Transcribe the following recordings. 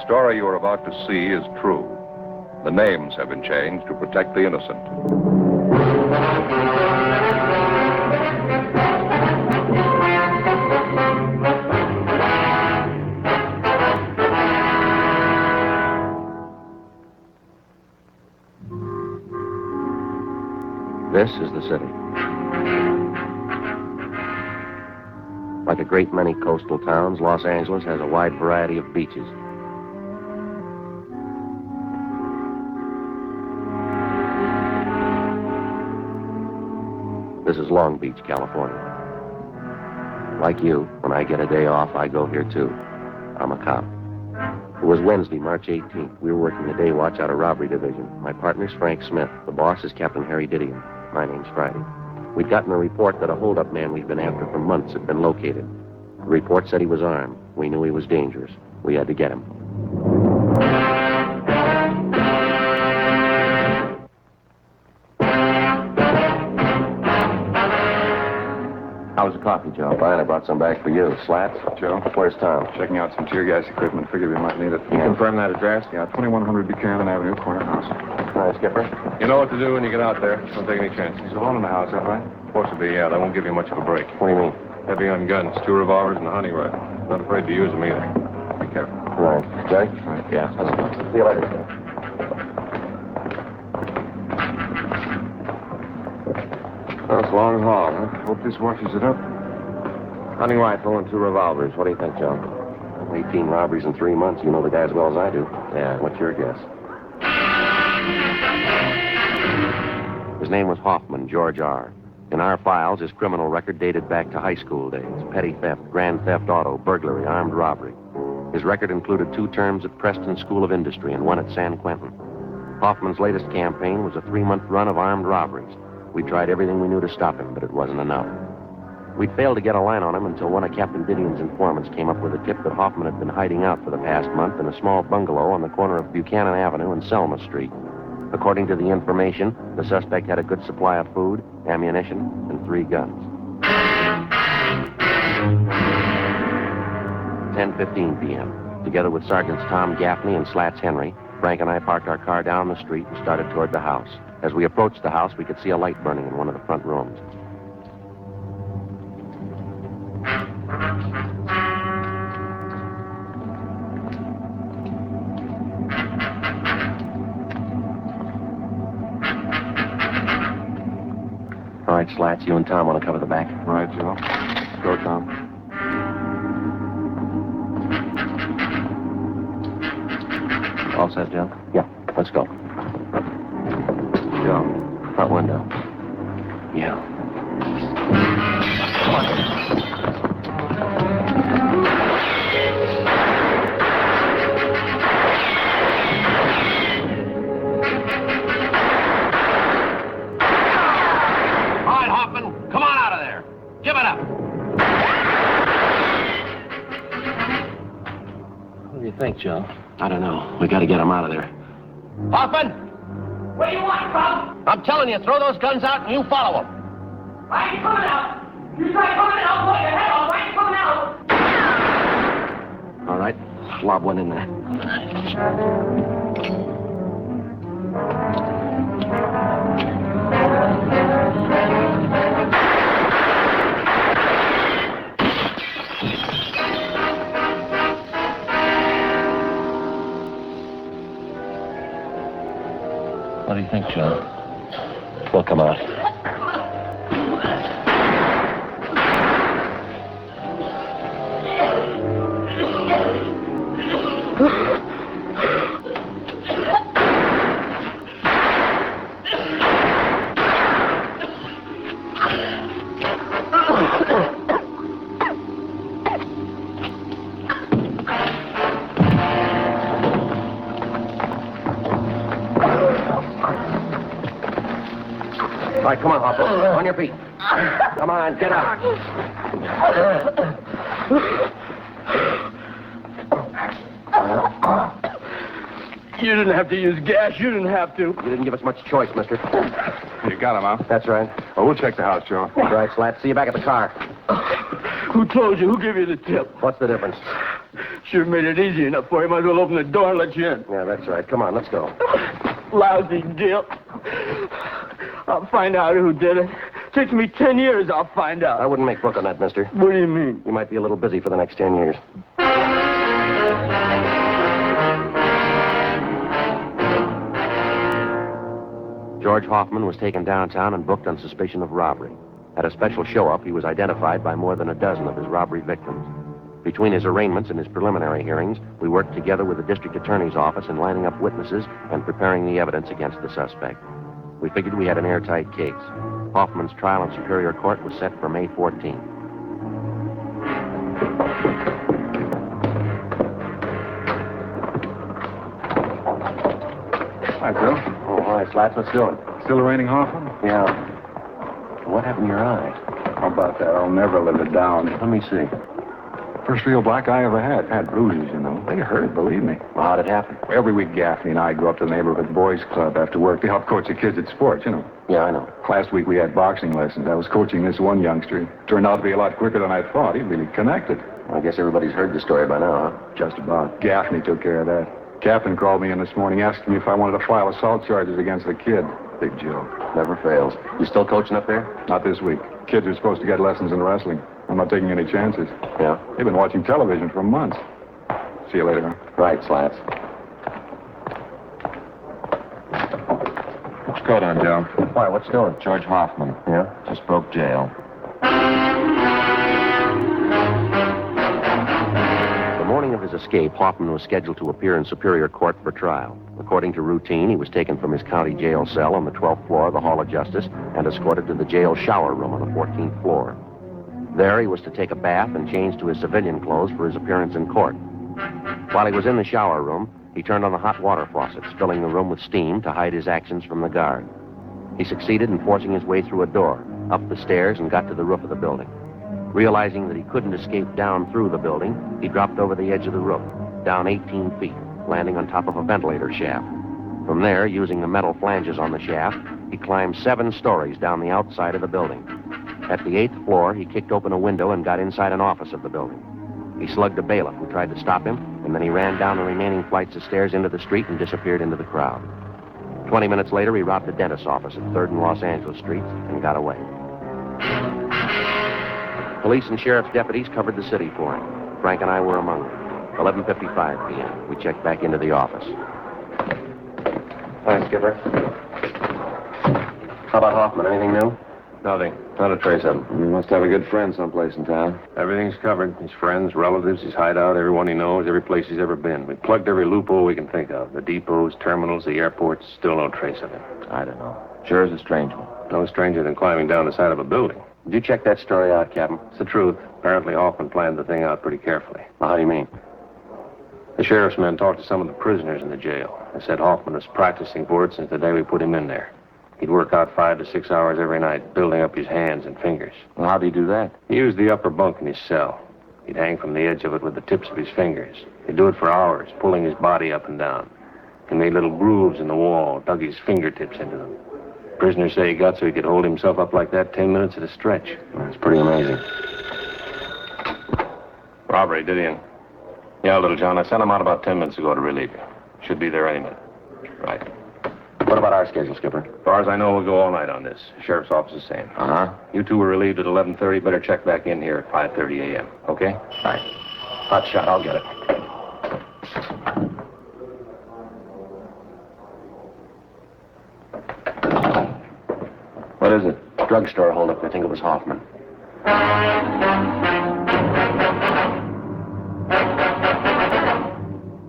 story you are about to see is true. The names have been changed to protect the innocent. This is the city. Like a great many coastal towns, Los Angeles has a wide variety of beaches. This is Long Beach, California. Like you, when I get a day off, I go here too. I'm a cop. It was Wednesday, March 18th. We were working the day watch out of Robbery Division. My partner's Frank Smith. The boss is Captain Harry Didion. My name's Friday. We'd gotten a report that a hold-up man we'd been after for months had been located. The report said he was armed. We knew he was dangerous. We had to get him. How's the coffee, Joe? Fine, I brought some back for you. Slats? Joe? Where's Tom? Checking out some tear gas equipment. Figured we might need it. You confirm that address? Yeah, 2100 Buchanan Avenue, corner house. All right, Skipper. You know what to do when you get out there. Don't take any chances. He's alone in the house, that right? Supposed to be, yeah. That won't give you much of a break. What do you mean? Heavy on guns, 2 revolvers and a hunting rifle. Not afraid to use them either. Be careful. All right. Jerry? All right. Yeah. See you later, sir. Well, it's a long haul, huh? Hope this washes it up. Hunting rifle and 2 revolvers. What do you think, Joe? 18 robberies in 3 months. You know the guy as well as I do. Yeah. What's your guess? His name was Hoffman, George R. In our files, his criminal record dated back to high school days. Petty theft, grand theft auto, burglary, armed robbery. His record included 2 terms at Preston School of Industry and 1 at San Quentin. Hoffman's latest campaign was a 3-month run of armed robberies. We tried everything we knew to stop him, but it wasn't enough. We'd failed to get a line on him until one of Captain Didion's informants came up with a tip that Hoffman had been hiding out for the past month in a small bungalow on the corner of Buchanan Avenue and Selma Street. According to the information, the suspect had a good supply of food, ammunition, and 3 guns. 10:15 p.m. Together with Sergeants Tom Gaffney and Slats Henry, Frank and I parked our car down the street and started toward the house. As we approached the house, we could see a light burning in one of the front rooms. All right, Slats, you and Tom want to cover the back? All right, Joe. Go, Tom. All set, Joe? Yeah, let's go. Joe. Front window. Yeah. Come on. All right, Hoffman, come on out of there. Give it up. What do you think, Joe? I don't know. We got to get him out of there. Hoffman! What do you want, Bob? I'm telling you, throw those guns out and you follow them. I ain't coming out. You try coming out, I'll blow your head off. I ain't coming out. All right, lob one in there. What do you think, Joe? We'll come out. All right, come on, Hopper. On your feet. Come on, get up. You didn't have to use gas. You didn't have to. You didn't give us much choice, mister. You got him, huh? That's right. Well, we'll check the house, Joe. All right, Slat. See you back at the car. Who told you? Who gave you the tip? What's the difference? Sure made it easy enough for you. Might as well open the door and let you in. Yeah, that's right. Come on, let's go. Lousy deal. I'll find out who did it. Takes me 10 years, I'll find out. I wouldn't make book on that, mister. What do you mean? You might be a little busy for the next 10 years. George Hoffman was taken downtown and booked on suspicion of robbery. At a special show-up, he was identified by more than a dozen of his robbery victims. Between his arraignments and his preliminary hearings, we worked together with the district attorney's office in lining up witnesses and preparing the evidence against the suspect. We figured we had an airtight case. Hoffman's trial in Superior Court was set for May 14th. Hi, Bill. Oh, hi, Slats. What's doing? Still raining, Hoffman? Yeah. What happened to your eye? How about that? I'll never live it down. Let me see. First real black eye I ever had. Had bruises, you know. They hurt, believe me. Well, how'd it happen? Every week, Gaffney and I go up to the neighborhood boys' club after work to help coach the kids at sports, you know. Yeah, I know. Last week we had boxing lessons. I was coaching this one youngster. Turned out to be a lot quicker than I thought. He really connected. I guess everybody's heard the story by now, huh? Just about. Gaffney took care of that. Captain called me in this morning asking me if I wanted to file assault charges against the kid. Big joke. Never fails. You still coaching up there? Not this week. Kids are supposed to get lessons in wrestling. I'm not taking any chances. Yeah? They've been watching television for months. See you later, huh? Right, Slats. What's your coat on, Joe? Why, what's doing? George Hoffman. Yeah? Just broke jail. The morning of his escape, Hoffman was scheduled to appear in Superior Court for trial. According to routine, he was taken from his county jail cell on the 12th floor of the Hall of Justice and escorted to the jail shower room on the 14th floor. There, he was to take a bath and change to his civilian clothes for his appearance in court. While he was in the shower room, he turned on the hot water faucets, filling the room with steam to hide his actions from the guard. He succeeded in forcing his way through a door, up the stairs, and got to the roof of the building. Realizing that he couldn't escape down through the building, he dropped over the edge of the roof, down 18 feet, landing on top of a ventilator shaft. From there, using the metal flanges on the shaft, he climbed 7 stories down the outside of the building. At the 8th floor, he kicked open a window and got inside an office of the building. He slugged a bailiff who tried to stop him, and then he ran down the remaining flights of stairs into the street and disappeared into the crowd. 20 minutes later, he robbed a dentist's office at 3rd and Los Angeles Streets and got away. Police and sheriff's deputies covered the city for him. Frank and I were among them. 11:55 p.m. We checked back into the office. Hi, Skipper. How about Hoffman? Anything new? Nothing. Not a trace of him. You must have a good friend someplace in town. Everything's covered. His friends, relatives, his hideout, everyone he knows, every place he's ever been. We plugged every loophole we can think of. The depots, terminals, the airports. Still no trace of him. I don't know. Sure is a strange one. No stranger than climbing down the side of a building. Did you check that story out, Captain? It's the truth. Apparently Hoffman planned the thing out pretty carefully. Well, how do you mean? The sheriff's men talked to some of the prisoners in the jail. They said Hoffman was practicing for it since the day we put him in there. He'd work out 5 to 6 hours every night, building up his hands and fingers. Well, how'd he do that? He used the upper bunk in his cell. He'd hang from the edge of it with the tips of his fingers. He'd do it for hours, pulling his body up and down. He made little grooves in the wall, dug his fingertips into them. Prisoners say he got so he could hold himself up like that 10 minutes at a stretch. That's pretty amazing. Robbery, did he? Yeah, Little John. I sent him out about 10 minutes ago to relieve you. Should be there any minute. Right. What about our schedule, Skipper? As far as I know, we'll go all night on this. Sheriff's office is same. Uh-huh. You two were relieved at 11:30. Better check back in here at 5:30 a.m. Okay? Right. Hot shot. I'll get it. What is it? Drugstore holdup. I think it was Hoffman.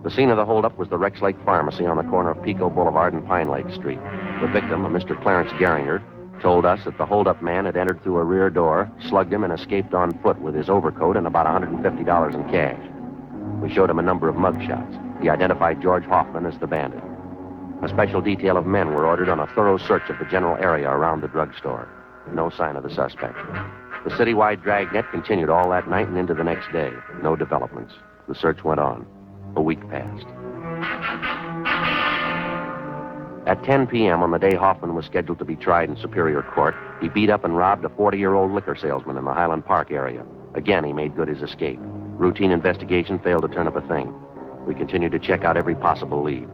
The scene of the holdup was the Rex Lake Pharmacy on the corner of Pico Boulevard and Pine Lake Street. The victim, a Mr. Clarence Geringer, told us that the holdup man had entered through a rear door, slugged him, and escaped on foot with his overcoat and about $150 in cash. We showed him a number of mugshots. He identified George Hoffman as the bandit. A special detail of men were ordered on a thorough search of the general area around the drugstore. No sign of the suspect. The citywide Dragnet continued all that night and into the next day. No developments. The search went on. A week passed. At 10 p.m. on the day Hoffman was scheduled to be tried in Superior Court, he beat up and robbed a 40-year-old liquor salesman in the Highland Park area. Again, he made good his escape. Routine investigation failed to turn up a thing. We continued to check out every possible lead.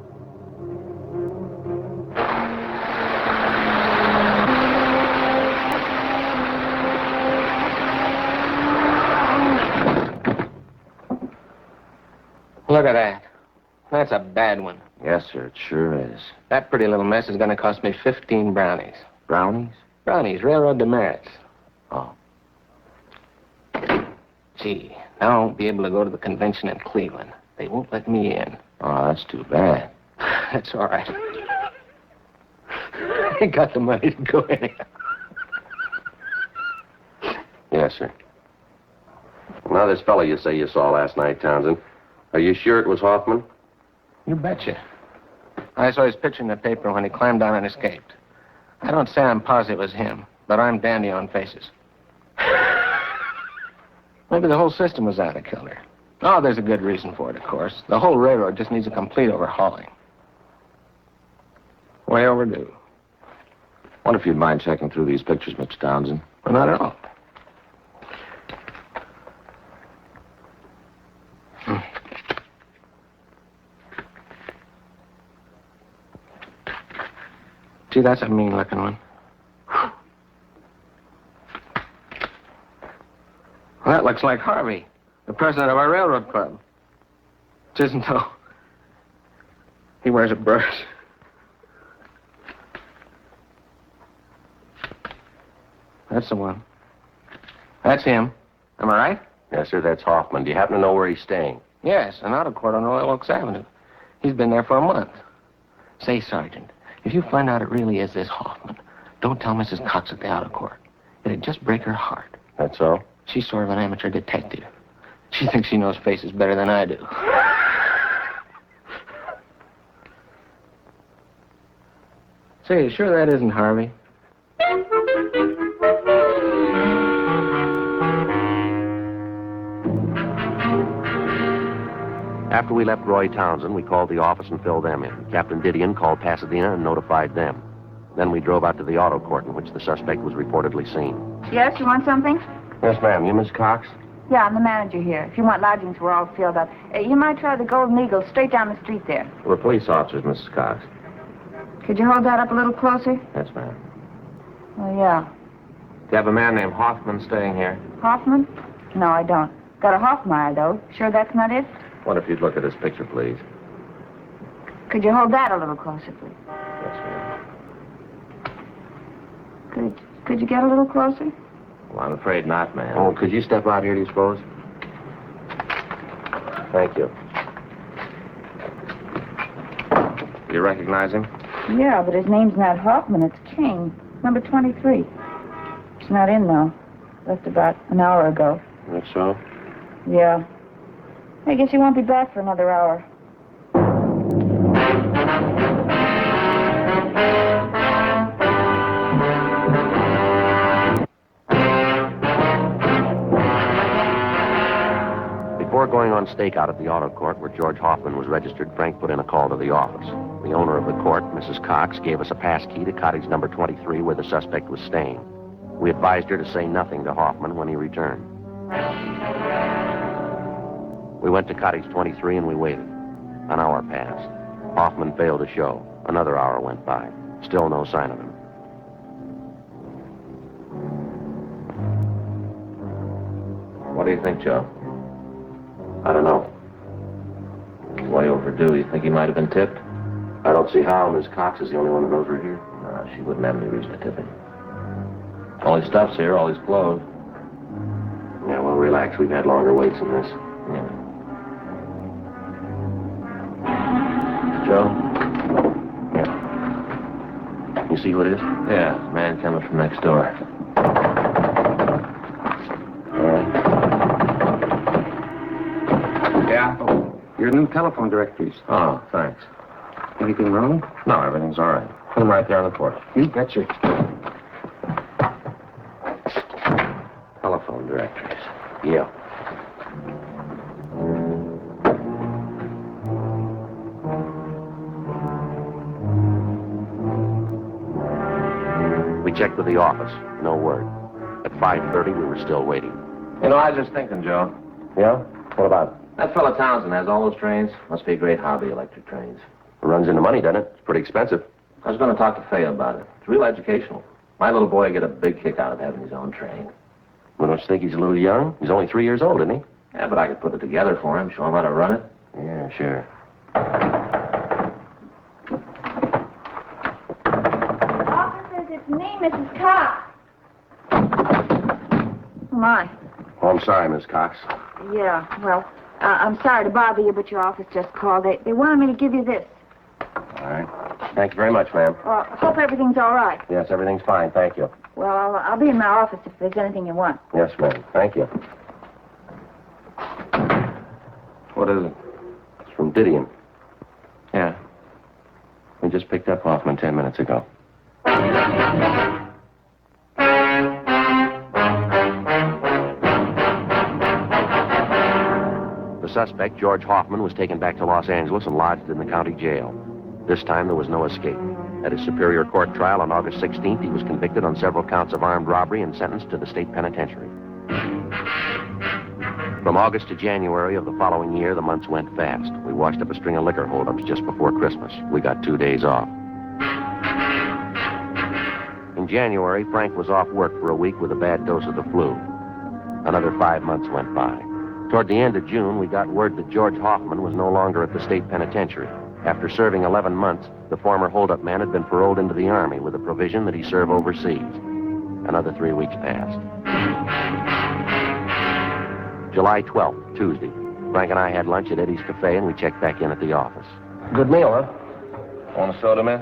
Look at that. That's a bad one. Yes, sir, it sure is. That pretty little mess is going to cost me 15 brownies. Brownies? Brownies, railroad demerits. Oh. Gee, now I won't be able to go to the convention in Cleveland. They won't let me in. Oh, that's too bad. That's all right. I ain't got the money to go anyhow. Yes, sir. Now, this fellow you say you saw last night, Townsend, are you sure it was Hoffman? You betcha. I saw his picture in the paper when he climbed down and escaped. I don't say I'm positive it was him, but I'm dandy on faces. Maybe the whole system was out of kilter. Oh, there's a good reason for it, of course. The whole railroad just needs a complete overhauling. Way overdue. Wonder if you'd mind checking through these pictures, Mr. Townsend. Well, not at all. Gee, that's a mean-looking one. Well, that looks like Harvey, the president of our railroad club. Which isn't, though. He wears a brush. That's the one. That's him. Am I right? Yes, sir, that's Hoffman. Do you happen to know where he's staying? Yes, an auto court on Royal Oaks Avenue. He's been there for a month. Say, Sergeant, if you find out it really is this Hoffman, don't tell Mrs. Cox at the auto court. It'd just break her heart. That's all? She's sort of an amateur detective. She thinks she knows faces better than I do. Say, you sure that isn't Harvey? After we left Roy Townsend, we called the office and filled them in. Captain Didion called Pasadena and notified them. Then we drove out to the auto court in which the suspect was reportedly seen. Yes, you want something? Yes, ma'am. You, Miss Cox? Yeah, I'm the manager here. If you want lodgings, we're all filled up. You might try the Golden Eagle straight down the street there. We're police officers, Mrs. Cox. Could you hold that up a little closer? Yes, ma'am. Oh, yeah. Do you have a man named Hoffman staying here? Hoffman? No, I don't. Got a Hoffmeyer, though. Sure that's not it? Wonder if you'd look at this picture, please. Could you hold that a little closer, please? Yes, ma'am. Could you get a little closer? Well, I'm afraid not, ma'am. Oh, could you step out here, do you suppose? Thank you. You recognize him? Yeah, but his name's not Hoffman. It's King. Number 23. It's not in, though. Left about an hour ago. Think so? Yeah. I guess he won't be back for another hour. Before going on stakeout at the auto court where George Hoffman was registered, Frank put in a call to the office. The owner of the court, Mrs. Cox, gave us a pass key to cottage number 23 where the suspect was staying. We advised her to say nothing to Hoffman when he returned. We went to cottage 23 and we waited. An hour passed. Hoffman failed to show. Another hour went by. Still no sign of him. What do you think, Joe? I don't know. Way overdue. You think he might have been tipped? I don't see how. Miss Cox is the only one that knows we're here. No, she wouldn't have any reason to tip him. All his stuff's here, all his clothes. Yeah, well, relax. We've had longer waits than this. Yeah. Joe? Yeah. You see who it is? Yeah, man coming from next door. All right. Yeah? Your new telephone directories. Oh, thanks. Anything wrong? No, everything's all right. Put him right there on the porch. You betcha. Telephone directories. Yeah. We checked with the office. No word. At 5:30, we were still waiting. You know, I was just thinking, Joe. Yeah? What about? That fella Townsend has all those trains. Must be a great hobby, electric trains. It runs into money, doesn't it? It's pretty expensive. I was going to talk to Fay about it. It's real educational. My little boy get a big kick out of having his own train. Well, don't you think he's a little young? He's only 3 years old, isn't he? Yeah, but I could put it together for him, show him how to run it. Yeah, sure. Officers, it's me, Mrs. Cox. Who am I? Oh, I'm sorry, Miss Cox. Yeah, well, I'm sorry to bother you, but your office just called. They wanted me to give you this. All right. Thank you very much, ma'am. Hope everything's all right. Yes, everything's fine. Thank you. Well, I'll be in my office if there's anything you want. Yes, ma'am. Thank you. What is it? It's from Didion. Yeah. We just picked up Hoffman 10 minutes ago. The suspect, George Hoffman, was taken back to Los Angeles and lodged in the county jail. This time there was no escape. At his Superior Court trial on August 16th, he was convicted on several counts of armed robbery and sentenced to the state penitentiary. From August to January of the following year, the months went fast. We washed up a string of liquor holdups just before Christmas. We got 2 days off. In January, Frank was off work for a week with a bad dose of the flu. Another 5 months went by. Toward the end of June, we got word that George Hoffman was no longer at the state penitentiary. After serving 11 months, the former holdup man had been paroled into the Army with the provision that he serve overseas. Another 3 weeks passed. July 12th, Tuesday. Frank and I had lunch at Eddie's Cafe, and we checked back in at the office. Good meal, huh? Want a soda, man?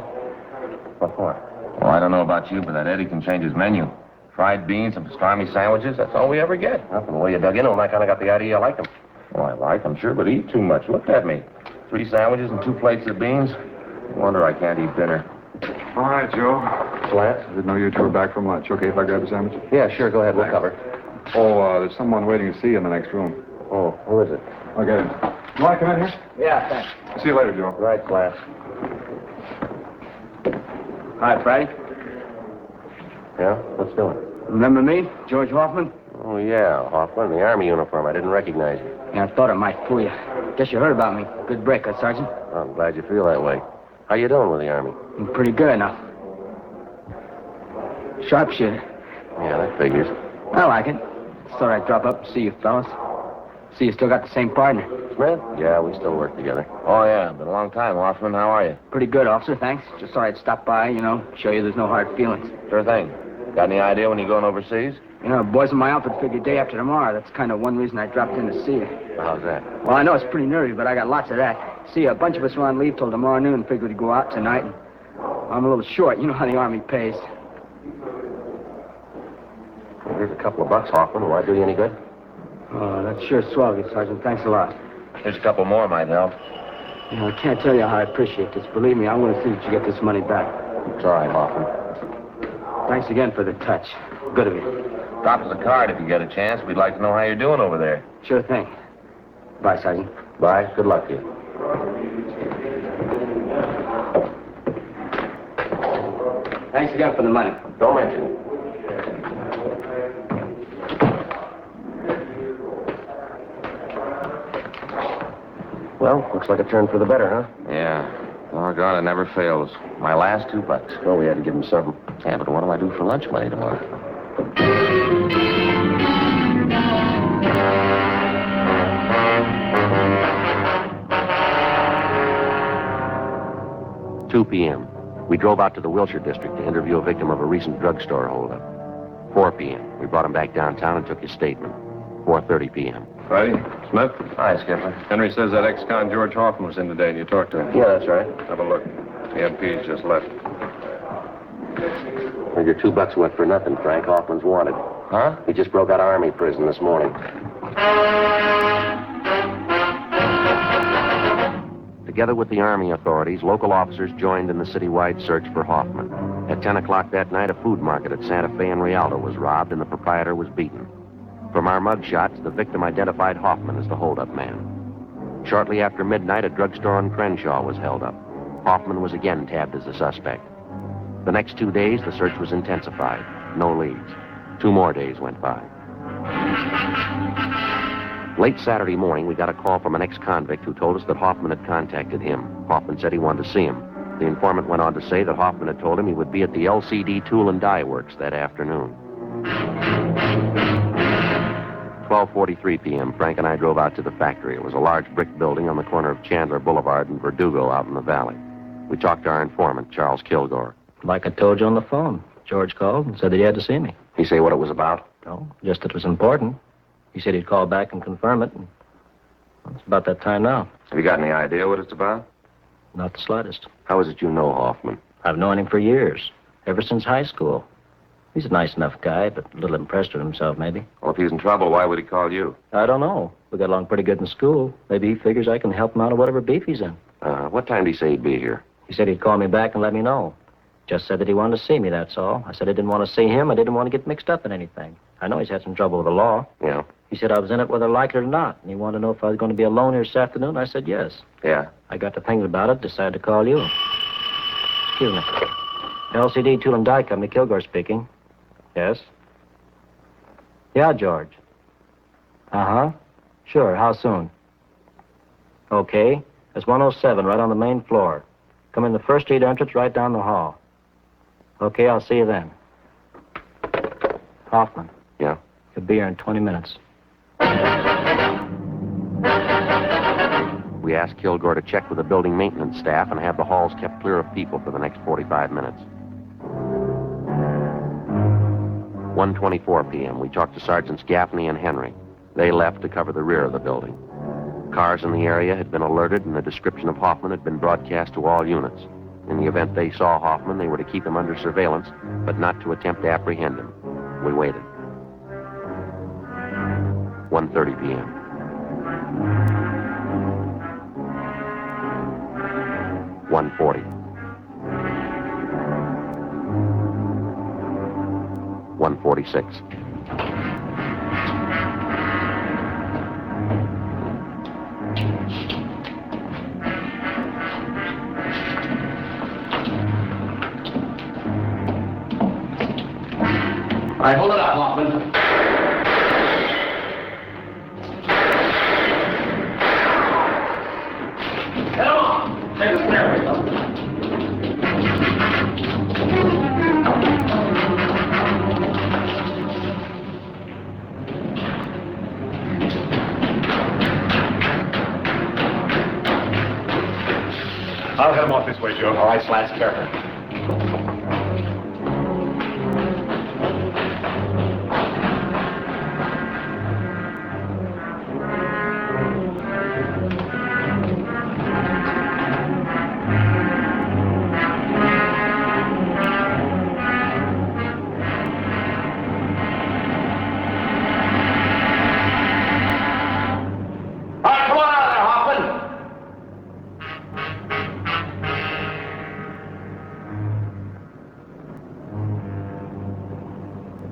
What for? Well, I don't know about you, but that Eddie can change his menu. Fried beans and pastrami sandwiches, that's all we ever get. Well, from the way you dug into him, I kind of got the idea you like him. Well, I like them, sure, but eat too much. Look at me. 3 sandwiches and 2 plates of beans. No wonder I can't eat dinner. All right, Joe. Slats? I didn't know you two were back from lunch. Okay if I grab a sandwich? Yeah, sure. Go ahead. We'll cover. Oh, there's someone waiting to see you in the next room. Oh, who is it? I'll get him. You want to come in here? Yeah, thanks. See you later, Joe. Right, Slats. Hi, Friday. Yeah? Let's do it. Remember me, George Hoffman? Oh, yeah, Hoffman, the Army uniform. I didn't recognize you. Yeah, I thought I might fool you. Guess you heard about me. Good break, huh, Sergeant? I'm glad you feel that way. How you doing with the Army? I'm pretty good enough. Sharpshooter. Yeah, that figures. I like it. Thought I'd drop up and see you fellas. See you still got the same partner. Smith? Yeah, we still work together. Oh, yeah. Been a long time, Hoffman. How are you? Pretty good, officer, thanks. Just thought I'd stop by, show you there's no hard feelings. Sure thing. Got any idea when you're going overseas? Boys in my outfit figure day after tomorrow. That's kind of one reason I dropped in to see you. How's that? Well, I know it's pretty nervy, but I got lots of that. See, a bunch of us were on leave till tomorrow noon and figured to go out tonight. And I'm a little short. You know how the Army pays. Well, here's a couple of bucks, Hoffman. Will that do you any good? Oh, that's sure swell of you, Sergeant. Thanks a lot. Here's a couple more might help. I can't tell you how I appreciate this. Believe me, I'm going to see that you get this money back. It's all right, Hoffman. Thanks again for the touch. Good of you. Drop us a card if you get a chance. We'd like to know how you're doing over there. Sure thing. Bye, Sergeant. Bye. Good luck to you. Thanks again for the money. Don't mention it. Well, looks like a turn for the better, huh? Yeah. Doggone, it never fails. My last $2. Well, we had to give him something. Yeah, but what do I do for lunch money tomorrow? $2 p.m. We drove out to the Wilshire district to interview a victim of a recent drugstore holdup. 4 p.m. We brought him back downtown and took his statement. 4:30 p.m. Friday? Smith? Hi, Skipper. Henry says that ex-con George Hoffman was in today and you talked to him. Yeah, that's right. Have a look. The MP's just left. Well, your $2 went for nothing, Frank. Hoffman's wanted. Huh? He just broke out of Army prison this morning. Together with the Army authorities, local officers joined in the citywide search for Hoffman. At 10 o'clock that night, a food market at Santa Fe and Rialto was robbed and the proprietor was beaten. From our mug shots, the victim identified Hoffman as the holdup man. Shortly after midnight, a drugstore on Crenshaw was held up. Hoffman was again tabbed as a suspect. The next 2 days, the search was intensified. No leads. 2 more days went by. Late Saturday morning, we got a call from an ex-convict who told us that Hoffman had contacted him. Hoffman said he wanted to see him. The informant went on to say that Hoffman had told him he would be at the LCD Tool and Die Works that afternoon. 12:43 p.m., Frank and I drove out to the factory. It was a large brick building on the corner of Chandler Boulevard and Verdugo out in the valley. We talked to our informant, Charles Kilgore. Like I told you on the phone. George called and said that he had to see me. He say what it was about? No, just that it was important. He said he'd call back and confirm it. And it's about that time now. Have you got any idea what it's about? Not the slightest. How is it you know Hoffman? I've known him for years, ever since high school. He's a nice enough guy, but a little impressed with himself, maybe. Well, if he's in trouble, why would he call you? I don't know. We got along pretty good in school. Maybe he figures I can help him out of whatever beef he's in. What time did he say he'd be here? He said he'd call me back and let me know. Just said that he wanted to see me, that's all. I said I didn't want to see him. I didn't want to get mixed up in anything. I know he's had some trouble with the law. Yeah. He said I was in it whether I like it or not. And he wanted to know if I was going to be alone here this afternoon. I said yes. Yeah. I got to thinking about it, decided to call you. Excuse me. LCD Tool and Die Company, Kilgore speaking. Yes? Yeah, George. Uh-huh. Sure, how soon? Okay. It's 107, right on the main floor. Come in the first street entrance, right down the hall. Okay, I'll see you then. Hoffman. Yeah? He'll be here in 20 minutes. We asked Kilgore to check with the building maintenance staff and have the halls kept clear of people for the next 45 minutes. 1:24 p.m. We talked to Sergeants Gaffney and Henry. They left to cover the rear of the building. Cars in the area had been alerted, and the description of Hoffman had been broadcast to all units. In the event they saw Hoffman, they were to keep him under surveillance, but not to attempt to apprehend him. We waited. 1:30 p.m. $140. 146. All right, hold it up, Hoffman. Get him on. Take a stairway up. I'll head him off this way, Joe. All right, Slats, careful.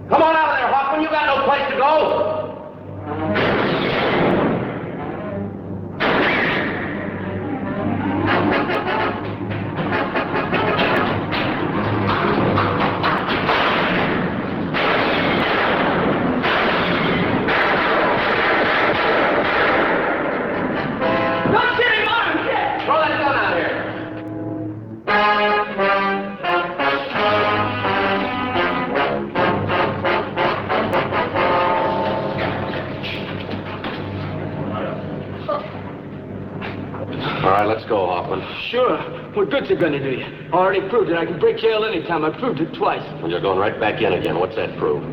Come on out of there, Hoffman. You got no place to go. Don't shoot him on him, kid. Throw that gun out here. All right, let's go, Hoffman. Sure. What good's it gonna do you? I already proved it. I can break jail anytime. I proved it twice. Well, you're going right back in again. What's that prove?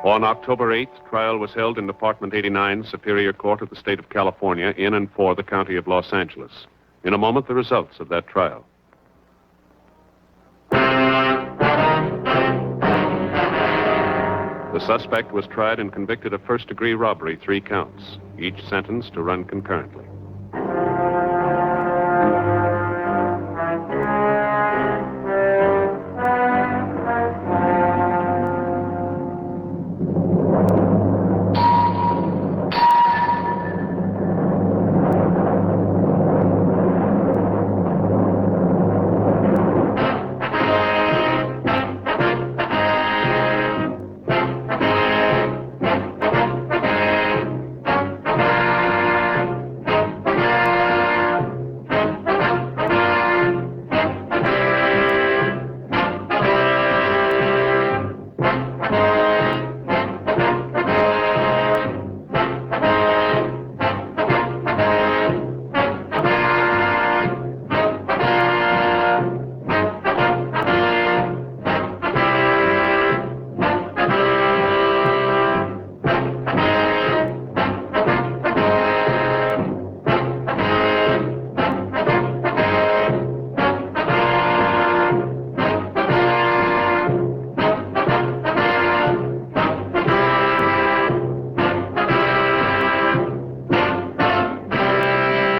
On October 8th, trial was held in Department 89, Superior Court of the State of California, in and for the County of Los Angeles. In a moment, the results of that trial. The suspect was tried and convicted of first-degree robbery, 3 counts, each sentenced to run concurrently.